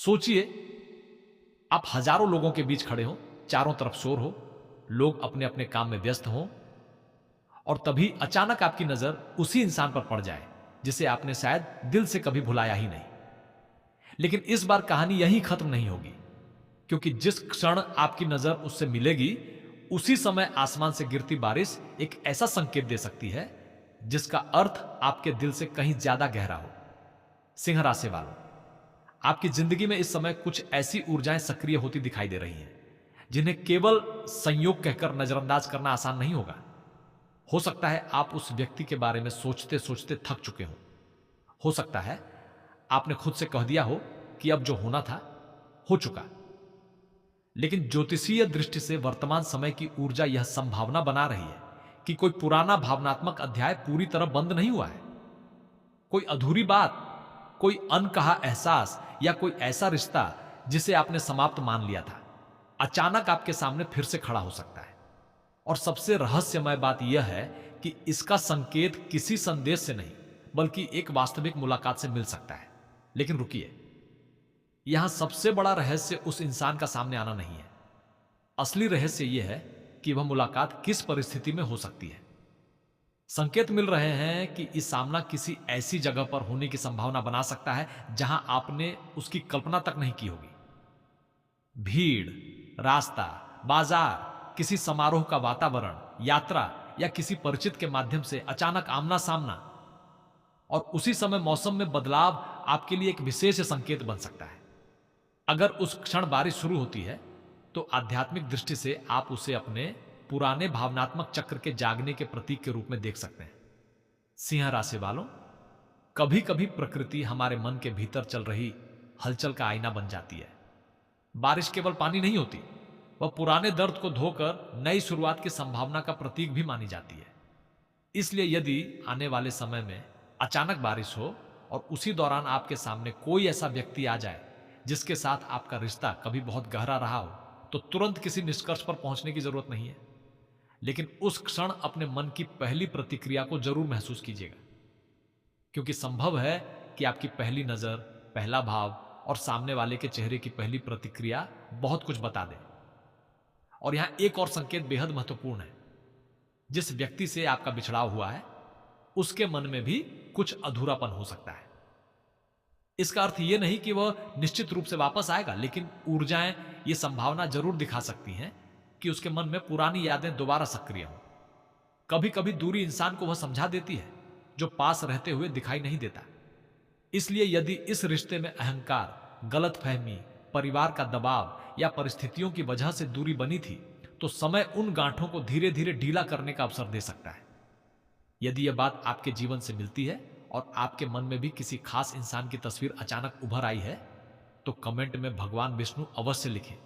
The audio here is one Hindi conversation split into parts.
सोचिए, आप हजारों लोगों के बीच खड़े हो, चारों तरफ शोर हो, लोग अपने अपने काम में व्यस्त हों और तभी अचानक आपकी नजर उसी इंसान पर पड़ जाए जिसे आपने शायद दिल से कभी भुलाया ही नहीं। लेकिन इस बार कहानी यहीं खत्म नहीं होगी, क्योंकि जिस क्षण आपकी नजर उससे मिलेगी, उसी समय आसमान से गिरती बारिश एक ऐसा संकेत दे सकती है जिसका अर्थ आपके दिल से कहीं ज्यादा गहरा हो। सिंह राशि वालों, आपकी जिंदगी में इस समय कुछ ऐसी ऊर्जाएं सक्रिय होती दिखाई दे रही हैं जिन्हें केवल संयोग कहकर नजरअंदाज करना आसान नहीं होगा। हो सकता है आप उस व्यक्ति के बारे में सोचते सोचते थक चुके हो सकता है आपने खुद से कह दिया हो कि अब जो होना था हो चुका। लेकिन ज्योतिषीय दृष्टि से वर्तमान समय की ऊर्जा यह संभावना बना रही है कि कोई पुराना भावनात्मक अध्याय पूरी तरह बंद नहीं हुआ है। कोई अधूरी बात, कोई अनकहा एहसास या कोई ऐसा रिश्ता जिसे आपने समाप्त मान लिया था, अचानक आपके सामने फिर से खड़ा हो सकता है। और सबसे रहस्यमय बात यह है कि इसका संकेत किसी संदेश से नहीं, बल्कि एक वास्तविक मुलाकात से मिल सकता है। लेकिन रुकिए, यहां सबसे बड़ा रहस्य उस इंसान का सामने आना नहीं है। असली रहस्य यह है कि वह मुलाकात किस परिस्थिति में हो सकती है। संकेत मिल रहे हैं कि इस सामना किसी ऐसी जगह पर होने की संभावना बना सकता है जहां आपने उसकी कल्पना तक नहीं की होगी। भीड़, रास्ता, बाजार, किसी समारोह का वातावरण, यात्रा या किसी परिचित के माध्यम से अचानक आमना सामना, और उसी समय मौसम में बदलाव आपके लिए एक विशेष संकेत बन सकता है। अगर उस क्षण बारिश शुरू होती है तो आध्यात्मिक दृष्टि से आप उसे अपने पुराने भावनात्मक चक्र के जागने के प्रतीक के रूप में देख सकते हैं। सिंह राशि वालों, कभी कभी प्रकृति हमारे मन के भीतर चल रही हलचल का आईना बन जाती है। बारिश केवल पानी नहीं होती, वह पुराने दर्द को धोकर नई शुरुआत की संभावना का प्रतीक भी मानी जाती है। इसलिए यदि आने वाले समय में अचानक बारिश हो और उसी दौरान आपके सामने कोई ऐसा व्यक्ति आ जाए जिसके साथ आपका रिश्ता कभी बहुत गहरा रहा हो, तो तुरंत किसी निष्कर्ष पर पहुंचने की जरूरत नहीं है। लेकिन उस क्षण अपने मन की पहली प्रतिक्रिया को जरूर महसूस कीजिएगा, क्योंकि संभव है कि आपकी पहली नजर, पहला भाव और सामने वाले के चेहरे की पहली प्रतिक्रिया बहुत कुछ बता दे। और यहां एक और संकेत बेहद महत्वपूर्ण है। जिस व्यक्ति से आपका बिछड़ाव हुआ है, उसके मन में भी कुछ अधूरापन हो सकता है। इसका अर्थ यह नहीं कि वह निश्चित रूप से वापस आएगा, लेकिन ऊर्जाएं यह संभावना जरूर दिखा सकती हैं कि उसके मन में पुरानी यादें दोबारा सक्रिय हों। कभी कभी दूरी इंसान को वह समझा देती है जो पास रहते हुए दिखाई नहीं देता। इसलिए यदि इस रिश्ते में अहंकार, गलतफहमी, परिवार का दबाव या परिस्थितियों की वजह से दूरी बनी थी, तो समय उन गांठों को धीरे धीरे ढीला करने का अवसर दे सकता है। यदि यह बात आपके जीवन से मिलती है और आपके मन में भी किसी खास इंसान की तस्वीर अचानक उभर आई है, तो कमेंट में भगवान विष्णु अवश्य लिखें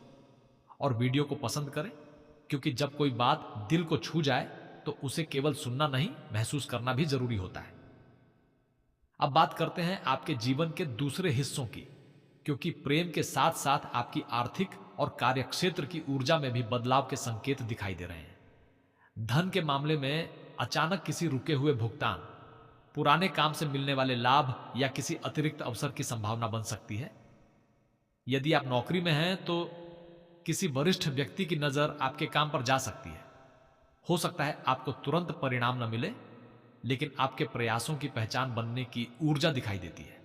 और वीडियो को पसंद करें, क्योंकि जब कोई बात दिल को छू जाए तो उसे केवल सुनना नहीं, महसूस करना भी जरूरी होता है। अब बात करते हैं आपके जीवन के दूसरे हिस्सों की, क्योंकि प्रेम के साथ साथ आपकी आर्थिक और कार्यक्षेत्र की ऊर्जा में भी बदलाव के संकेत दिखाई दे रहे हैं। धन के मामले में अचानक किसी रुके हुए भुगतान, पुराने काम से मिलने वाले लाभ या किसी अतिरिक्त अवसर की संभावना बन सकती है। यदि आप नौकरी में हैं तो किसी वरिष्ठ व्यक्ति की नजर आपके काम पर जा सकती है। हो सकता है आपको तुरंत परिणाम न मिले, लेकिन आपके प्रयासों की पहचान बनने की ऊर्जा दिखाई देती है।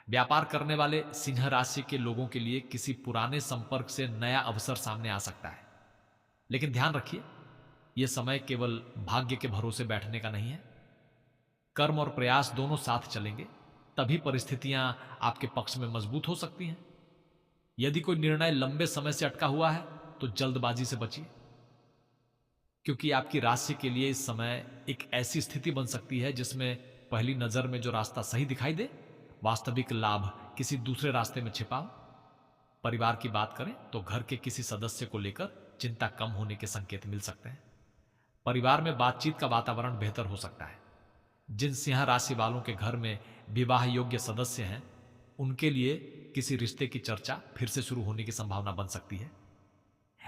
व्यापार करने वाले सिंह राशि के लोगों के लिए किसी पुराने संपर्क से नया अवसर सामने आ सकता है। लेकिन ध्यान रखिए, यह समय केवल भाग्य के भरोसे बैठने का नहीं है। कर्म और प्रयास दोनों साथ चलेंगे, तभी परिस्थितियां आपके पक्ष में मजबूत हो सकती हैं। यदि कोई निर्णय लंबे समय से अटका हुआ है तो जल्दबाजी से बचिए, क्योंकि आपकी राशि के लिए इस समय एक ऐसी स्थिति बन सकती है जिसमें पहली नजर में जो रास्ता सही दिखाई दे, वास्तविक लाभ किसी दूसरे रास्ते में छिपा हो। परिवार की बात करें तो घर के किसी सदस्य को लेकर चिंता कम होने के संकेत मिल सकते हैं। परिवार में बातचीत का वातावरण बेहतर हो सकता है। जिन सिंह राशि वालों के घर में विवाह योग्य सदस्य हैं, उनके लिए किसी रिश्ते की चर्चा फिर से शुरू होने की संभावना बन सकती है।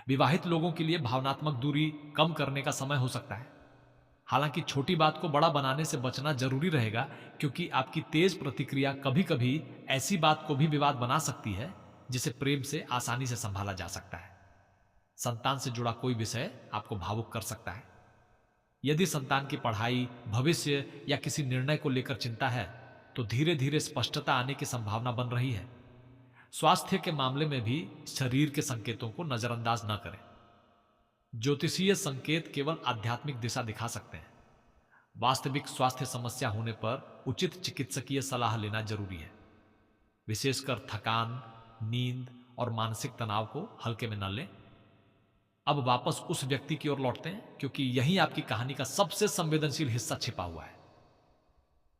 विवाहित लोगों के लिए भावनात्मक दूरी कम करने का समय हो सकता है। हालांकि छोटी बात को बड़ा बनाने से बचना जरूरी रहेगा, क्योंकि आपकी तेज प्रतिक्रिया कभी कभी ऐसी बात को भी विवाद बना सकती है जिसे प्रेम से आसानी से संभाला जा सकता है। संतान से जुड़ा कोई विषय आपको भावुक कर सकता है। यदि संतान की पढ़ाई, भविष्य या किसी निर्णय को लेकर चिंता है, तो धीरे धीरे स्पष्टता आने की संभावना बन रही है। स्वास्थ्य के मामले में भी शरीर के संकेतों को नजरअंदाज न करें। ज्योतिषीय संकेत केवल आध्यात्मिक दिशा दिखा सकते हैं। वास्तविक स्वास्थ्य समस्या होने पर उचित चिकित्सकीय सलाह लेना जरूरी है। विशेषकर थकान, नींद और मानसिक तनाव को हल्के में न लें। अब वापस उस व्यक्ति की ओर लौटते हैं, क्योंकि यही आपकी कहानी का सबसे संवेदनशील हिस्सा छिपा हुआ है।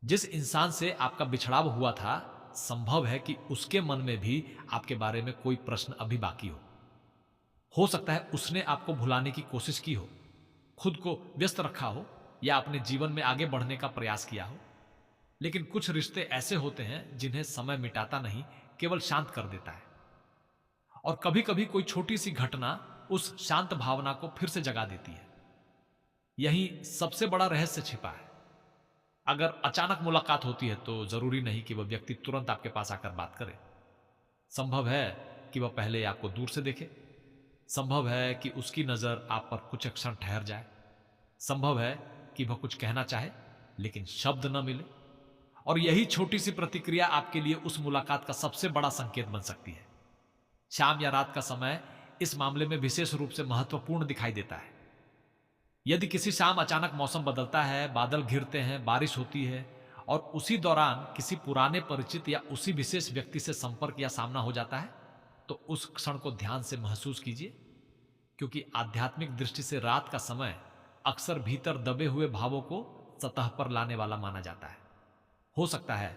जिस इंसान से आपका बिछड़ाव हुआ था, संभव है कि उसके मन में भी आपके बारे में कोई प्रश्न अभी बाकी हो सकता है उसने आपको भुलाने की कोशिश की हो, खुद को व्यस्त रखा हो या अपने जीवन में आगे बढ़ने का प्रयास किया हो। लेकिन कुछ रिश्ते ऐसे होते हैं जिन्हें समय मिटाता नहीं, केवल शांत कर देता है। और कभी कभी कोई छोटी सी घटना उस शांत भावना को फिर से जगा देती है। यही सबसे बड़ा रहस्य छिपा है। अगर अचानक मुलाकात होती है तो जरूरी नहीं कि वह व्यक्ति तुरंत आपके पास आकर बात करे। संभव है कि वह पहले आपको दूर से देखे। संभव है कि उसकी नजर आप पर कुछ क्षण ठहर जाए। संभव है कि वह कुछ कहना चाहे लेकिन शब्द न मिले। और यही छोटी सी प्रतिक्रिया आपके लिए उस मुलाकात का सबसे बड़ा संकेत बन सकती है। शाम या रात का समय इस मामले में विशेष रूप से महत्वपूर्ण दिखाई देता है। यदि किसी शाम अचानक मौसम बदलता है, बादल घिरते हैं, बारिश होती है और उसी दौरान किसी पुराने परिचित या उसी विशेष व्यक्ति से संपर्क या सामना हो जाता है, तो उस क्षण को ध्यान से महसूस कीजिए, क्योंकि आध्यात्मिक दृष्टि से रात का समय अक्सर भीतर दबे हुए भावों को सतह पर लाने वाला माना जाता है। हो सकता है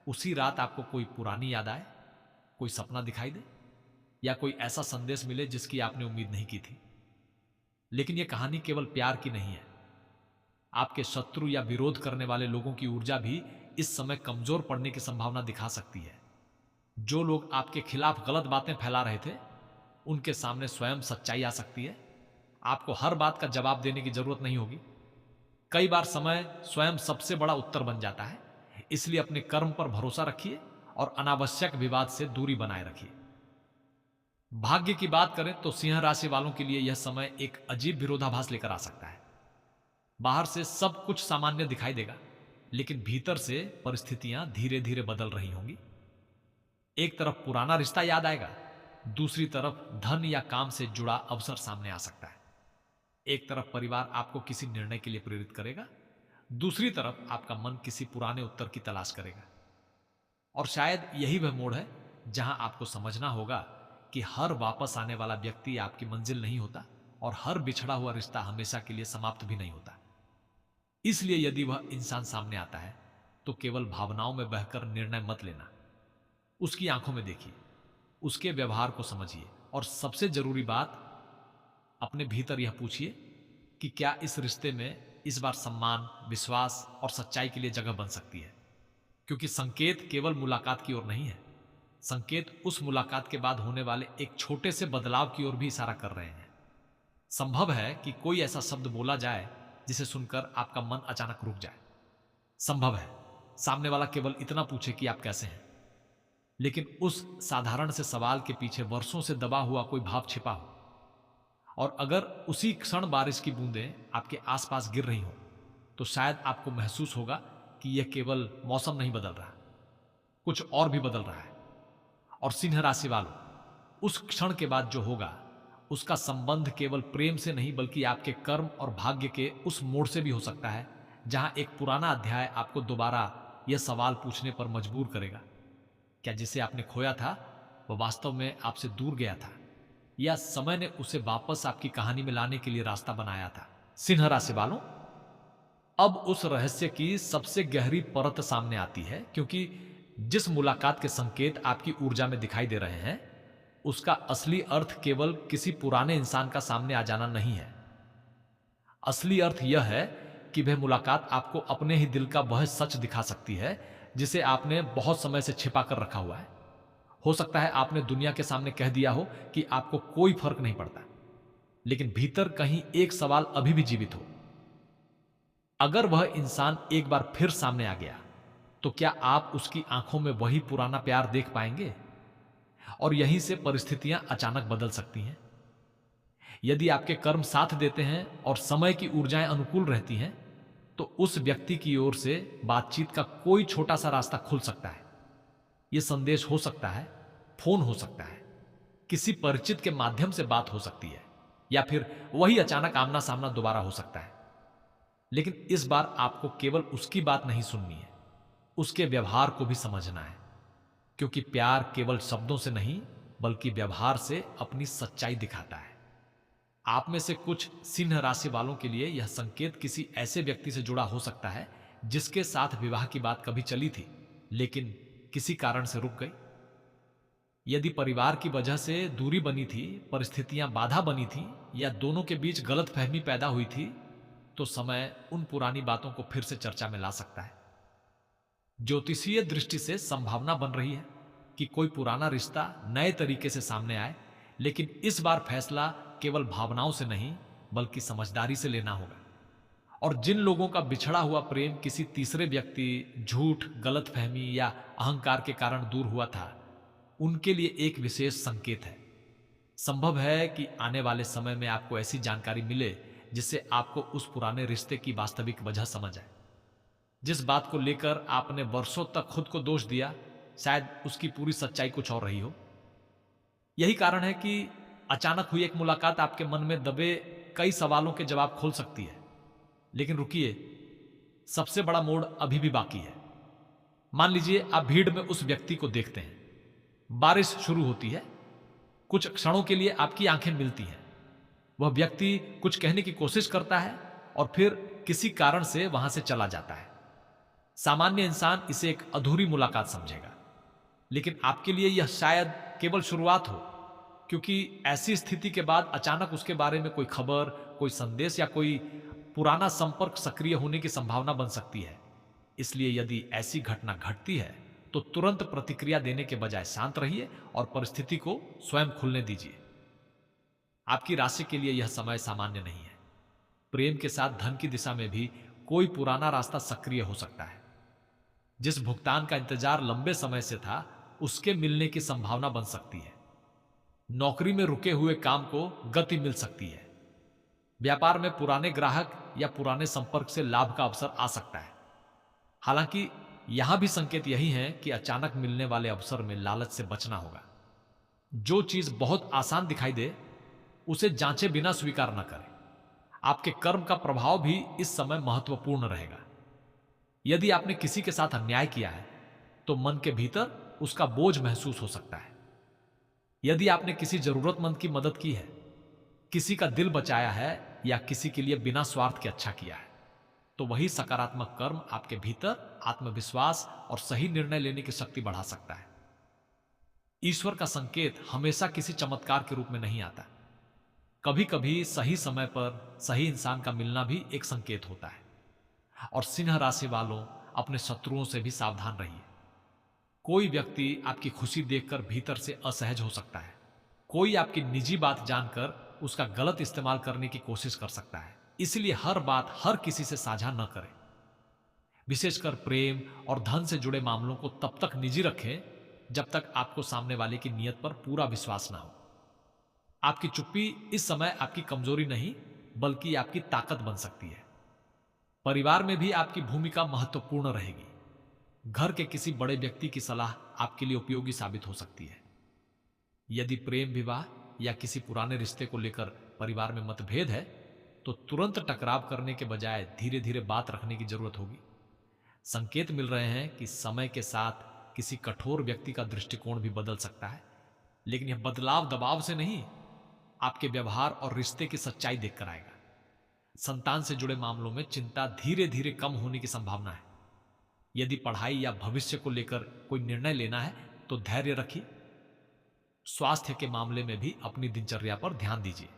उसी रात आपको कोई पुरानी याद आए, कोई सपना दिखाई दे या कोई ऐसा संदेश मिले जिसकी आपने उम्मीद नहीं की थी। लेकिन यह कहानी केवल प्यार की नहीं है। आपके शत्रु या विरोध करने वाले लोगों की ऊर्जा भी इस समय कमजोर पड़ने की संभावना दिखा सकती है। जो लोग आपके खिलाफ गलत बातें फैला रहे थे, उनके सामने स्वयं सच्चाई आ सकती है। आपको हर बात का जवाब देने की जरूरत नहीं होगी। कई बार समय स्वयं सबसे बड़ा उत्तर बन जाता है। इसलिए अपने कर्म पर भरोसा रखिए और अनावश्यक विवाद से दूरी बनाए रखिए। भाग्य की बात करें तो सिंह राशि वालों के लिए यह समय एक अजीब विरोधाभास लेकर आ सकता है। बाहर से सब कुछ सामान्य दिखाई देगा, लेकिन भीतर से परिस्थितियां धीरे धीरे बदल रही होंगी। एक तरफ पुराना रिश्ता याद आएगा, दूसरी तरफ धन या काम से जुड़ा अवसर सामने आ सकता है। एक तरफ परिवार आपको किसी निर्णय के लिए प्रेरित करेगा, दूसरी तरफ आपका मन किसी पुराने उत्तर की तलाश करेगा। और शायद यही वह मोड़ है जहां आपको समझना होगा कि हर वापस आने वाला व्यक्ति आपकी मंजिल नहीं होता और हर बिछड़ा हुआ रिश्ता हमेशा के लिए समाप्त भी नहीं होता। इसलिए यदि वह इंसान सामने आता है तो केवल भावनाओं में बहकर निर्णय मत लेना। उसकी आंखों में देखिए, उसके व्यवहार को समझिए और सबसे जरूरी बात, अपने भीतर यह पूछिए कि क्या इस रिश्ते में इस बार सम्मान, विश्वास और सच्चाई के लिए जगह बन सकती है। क्योंकि संकेत केवल मुलाकात की ओर नहीं है, संकेत उस मुलाकात के बाद होने वाले एक छोटे से बदलाव की ओर भी इशारा कर रहे हैं। संभव है कि कोई ऐसा शब्द बोला जाए जिसे सुनकर आपका मन अचानक रुक जाए। संभव है सामने वाला केवल इतना पूछे कि आप कैसे हैं, लेकिन उस साधारण से सवाल के पीछे वर्षों से दबा हुआ कोई भाव छिपा हो। और अगर उसी क्षण बारिश की बूंदें आपके आसपास गिर रही हो, तो शायद आपको महसूस होगा कि यह केवल मौसम नहीं बदल रहा, कुछ और भी बदल रहा है। और सिंह राशि वालों, उस क्षण के बाद जो होगा उसका संबंध केवल प्रेम से नहीं बल्कि आपके कर्म और भाग्य के उस मोड़ से भी हो सकता है, जहां एक पुराना अध्याय आपको दोबारा यह सवाल पूछने पर मजबूर करेगा, क्या जिसे आपने खोया था वह वास्तव में आपसे दूर गया था, या समय ने उसे वापस आपकी कहानी में लाने के लिए रास्ता बनाया था। सिंह राशि वालों, अब उस रहस्य की सबसे गहरी परत सामने आती है, क्योंकि जिस मुलाकात के संकेत आपकी ऊर्जा में दिखाई दे रहे हैं, उसका असली अर्थ केवल किसी पुराने इंसान का सामने आ जाना नहीं है। असली अर्थ यह है कि वह मुलाकात आपको अपने ही दिल का वह सच दिखा सकती है जिसे आपने बहुत समय से छिपा कर रखा हुआ है। हो सकता है आपने दुनिया के सामने कह दिया हो कि आपको कोई फर्क नहीं पड़ता, लेकिन भीतर कहीं एक सवाल अभी भी जीवित हो, अगर वह इंसान एक बार फिर सामने आ गया तो क्या आप उसकी आंखों में वही पुराना प्यार देख पाएंगे? और यहीं से परिस्थितियां अचानक बदल सकती हैं। यदि आपके कर्म साथ देते हैं और समय की ऊर्जाएं अनुकूल रहती हैं तो उस व्यक्ति की ओर से बातचीत का कोई छोटा सा रास्ता खुल सकता है। यह संदेश हो सकता है, फोन हो सकता है, किसी परिचित के माध्यम से बात हो सकती है, या फिर वही अचानक आमना सामना दोबारा हो सकता है। लेकिन इस बार आपको केवल उसकी बात नहीं सुननी है, उसके व्यवहार को भी समझना है, क्योंकि प्यार केवल शब्दों से नहीं बल्कि व्यवहार से अपनी सच्चाई दिखाता है। आप में से कुछ सिंह राशि वालों के लिए यह संकेत किसी ऐसे व्यक्ति से जुड़ा हो सकता है जिसके साथ विवाह की बात कभी चली थी लेकिन किसी कारण से रुक गई। यदि परिवार की वजह से दूरी बनी थी, परिस्थितियां बाधा बनी थी, या दोनों के बीच गलतफहमी पैदा हुई थी, तो समय उन पुरानी बातों को फिर से चर्चा में ला सकता है। ज्योतिषीय दृष्टि से संभावना बन रही है कि कोई पुराना रिश्ता नए तरीके से सामने आए, लेकिन इस बार फैसला केवल भावनाओं से नहीं बल्कि समझदारी से लेना होगा। और जिन लोगों का बिछड़ा हुआ प्रेम किसी तीसरे व्यक्ति, झूठ, गलतफहमी या अहंकार के कारण दूर हुआ था, उनके लिए एक विशेष संकेत है। संभव है कि आने वाले समय में आपको ऐसी जानकारी मिले जिससे आपको उस पुराने रिश्ते की वास्तविक वजह समझ आए। जिस बात को लेकर आपने वर्षों तक खुद को दोष दिया, शायद उसकी पूरी सच्चाई कुछ और रही हो। यही कारण है कि अचानक हुई एक मुलाकात आपके मन में दबे कई सवालों के जवाब खोल सकती है। लेकिन रुकिए, सबसे बड़ा मोड़ अभी भी बाकी है। मान लीजिए आप भीड़ में उस व्यक्ति को देखते हैं, बारिश शुरू होती है, कुछ क्षणों के लिए आपकी आंखें मिलती हैं, वह व्यक्ति कुछ कहने की कोशिश करता है और फिर किसी कारण से वहां से चला जाता है। सामान्य इंसान इसे एक अधूरी मुलाकात समझेगा, लेकिन आपके लिए यह शायद केवल शुरुआत हो, क्योंकि ऐसी स्थिति के बाद अचानक उसके बारे में कोई खबर, कोई संदेश या कोई पुराना संपर्क सक्रिय होने की संभावना बन सकती है। इसलिए यदि ऐसी घटना घटती है तो तुरंत प्रतिक्रिया देने के बजाय शांत रहिए और परिस्थिति को स्वयं खुलने दीजिए। आपकी राशि के लिए यह समय सामान्य नहीं है। प्रेम के साथ धन की दिशा में भी कोई पुराना रास्ता सक्रिय हो सकता है। जिस भुगतान का इंतजार लंबे समय से था, उसके मिलने की संभावना बन सकती है। नौकरी में रुके हुए काम को गति मिल सकती है। व्यापार में पुराने ग्राहक या पुराने संपर्क से लाभ का अवसर आ सकता है। हालांकि यहां भी संकेत यही है कि अचानक मिलने वाले अवसर में लालच से बचना होगा। जो चीज बहुत आसान दिखाई दे उसे जांचे बिना स्वीकार न करें। आपके कर्म का प्रभाव भी इस समय महत्वपूर्ण रहेगा। यदि आपने किसी के साथ अन्याय किया है तो मन के भीतर उसका बोझ महसूस हो सकता है। यदि आपने किसी जरूरतमंद की मदद की है, किसी का दिल बचाया है या किसी के लिए बिना स्वार्थ के अच्छा किया है, तो वही सकारात्मक कर्म आपके भीतर आत्मविश्वास और सही निर्णय लेने की शक्ति बढ़ा सकता है। ईश्वर का संकेत हमेशा किसी चमत्कार के रूप में नहीं आता। कभी कभी सही समय पर सही इंसान का मिलना भी एक संकेत होता है। और सिंह राशि वालों, अपने शत्रुओं से भी सावधान रहिए। कोई व्यक्ति आपकी खुशी देखकर भीतर से असहज हो सकता है। कोई आपकी निजी बात जानकर उसका गलत इस्तेमाल करने की कोशिश कर सकता है। इसलिए हर बात हर किसी से साझा न करें। विशेषकर प्रेम और धन से जुड़े मामलों को तब तक निजी रखें जब तक आपको सामने वाले की नियत पर पूरा विश्वास ना हो। आपकी चुप्पी इस समय आपकी कमजोरी नहीं बल्कि आपकी ताकत बन सकती है। परिवार में भी आपकी भूमिका महत्वपूर्ण रहेगी। घर के किसी बड़े व्यक्ति की सलाह आपके लिए उपयोगी साबित हो सकती है। यदि प्रेम विवाह या किसी पुराने रिश्ते को लेकर परिवार में मतभेद है तो तुरंत टकराव करने के बजाय धीरे धीरे बात रखने की जरूरत होगी। संकेत मिल रहे हैं कि समय के साथ किसी कठोर व्यक्ति का दृष्टिकोण भी बदल सकता है, लेकिन यह बदलाव दबाव से नहीं, आपके व्यवहार और रिश्ते की सच्चाई देखकर आएगा। संतान से जुड़े मामलों में चिंता धीरे धीरे कम होने की संभावना है। यदि पढ़ाई या भविष्य को लेकर कोई निर्णय लेना है तो धैर्य रखिए। स्वास्थ्य के मामले में भी अपनी दिनचर्या पर ध्यान दीजिए।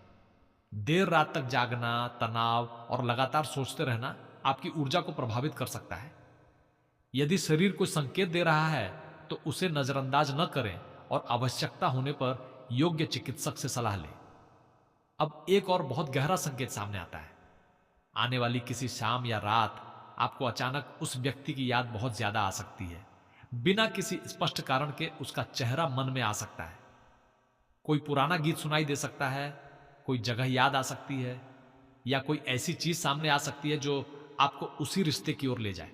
देर रात तक जागना, तनाव और लगातार सोचते रहना आपकी ऊर्जा को प्रभावित कर सकता है। यदि शरीर कोई संकेत दे रहा है तो उसे नजरअंदाज न करें और आवश्यकता होने पर योग्य चिकित्सक से सलाह लें। अब एक और बहुत गहरा संकेत सामने आता है। आने वाली किसी शाम या रात आपको अचानक उस व्यक्ति की याद बहुत ज्यादा आ सकती है। बिना किसी स्पष्ट कारण के उसका चेहरा मन में आ सकता है। कोई पुराना गीत सुनाई दे सकता है, कोई जगह याद आ सकती है, या कोई ऐसी चीज सामने आ सकती है जो आपको उसी रिश्ते की ओर ले जाए।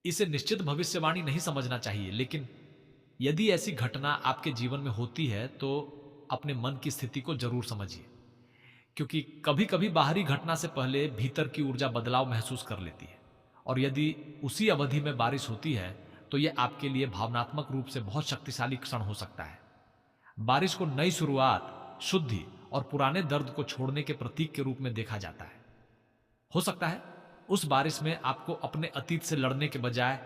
इसे निश्चित भविष्यवाणी नहीं समझना चाहिए, लेकिन यदि ऐसी घटना आपके जीवन में होती है तो अपने मन की स्थिति को जरूर समझिए, क्योंकि कभी कभी बाहरी घटना से पहले भीतर की ऊर्जा बदलाव महसूस कर लेती है। और यदि उसी अवधि में बारिश होती है तो यह आपके लिए भावनात्मक रूप से बहुत शक्तिशाली क्षण हो सकता है। बारिश को नई शुरुआत, शुद्धि और पुराने दर्द को छोड़ने के प्रतीक के रूप में देखा जाता है। हो सकता है उस बारिश में आपको अपने अतीत से लड़ने के बजाय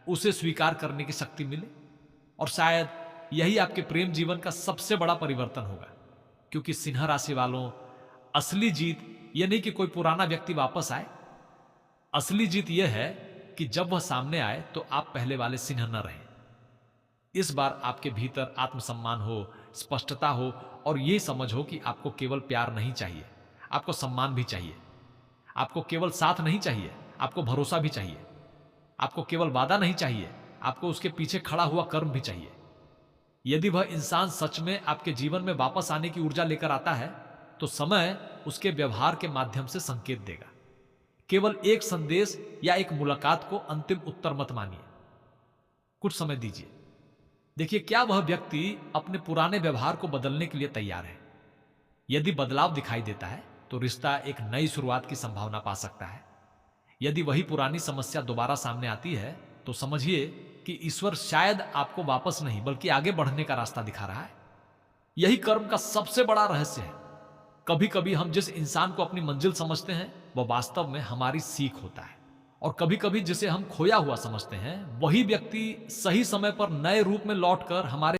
उसे स्वीकार करने की शक्ति मिले, और शायद यही आपके प्रेम जीवन का सबसे बड़ा परिवर्तन होगा। क्योंकि सिंह राशि वालों, असली जीत यह नहीं कि कोई पुराना व्यक्ति वापस आए। असली जीत यह है कि जब वह सामने आए तो आप पहले वाले सिंह न रहें। इस बार आपके भीतर आत्मसम्मान हो, स्पष्टता हो और यह समझ हो कि आपको केवल प्यार नहीं चाहिए, आपको सम्मान भी चाहिए। आपको केवल साथ नहीं चाहिए, आपको भरोसा भी चाहिए। आपको केवल वादा नहीं चाहिए, आपको उसके पीछे खड़ा हुआ कर्म भी चाहिए। यदि वह इंसान सच में आपके जीवन में वापस आने की ऊर्जा लेकर आता है तो समय उसके व्यवहार के माध्यम से संकेत देगा। केवल एक संदेश या एक मुलाकात को अंतिम उत्तर मत मानिए। कुछ समय दीजिए, देखिए क्या वह व्यक्ति अपने पुराने व्यवहार को बदलने के लिए तैयार है। यदि बदलाव दिखाई देता है तो रिश्ता एक नई शुरुआत की संभावना पा सकता है। यदि वही पुरानी समस्या दोबारा सामने आती है तो समझिए कि ईश्वर शायद आपको वापस नहीं बल्कि आगे बढ़ने का रास्ता दिखा रहा है। यही कर्म का सबसे बड़ा रहस्य है। कभी कभी हम जिस इंसान को अपनी मंजिल समझते हैं वह वास्तव में हमारी सीख होता है, और कभी कभी जिसे हम खोया हुआ समझते हैं वही व्यक्ति सही समय पर नए रूप में लौटकर हमारे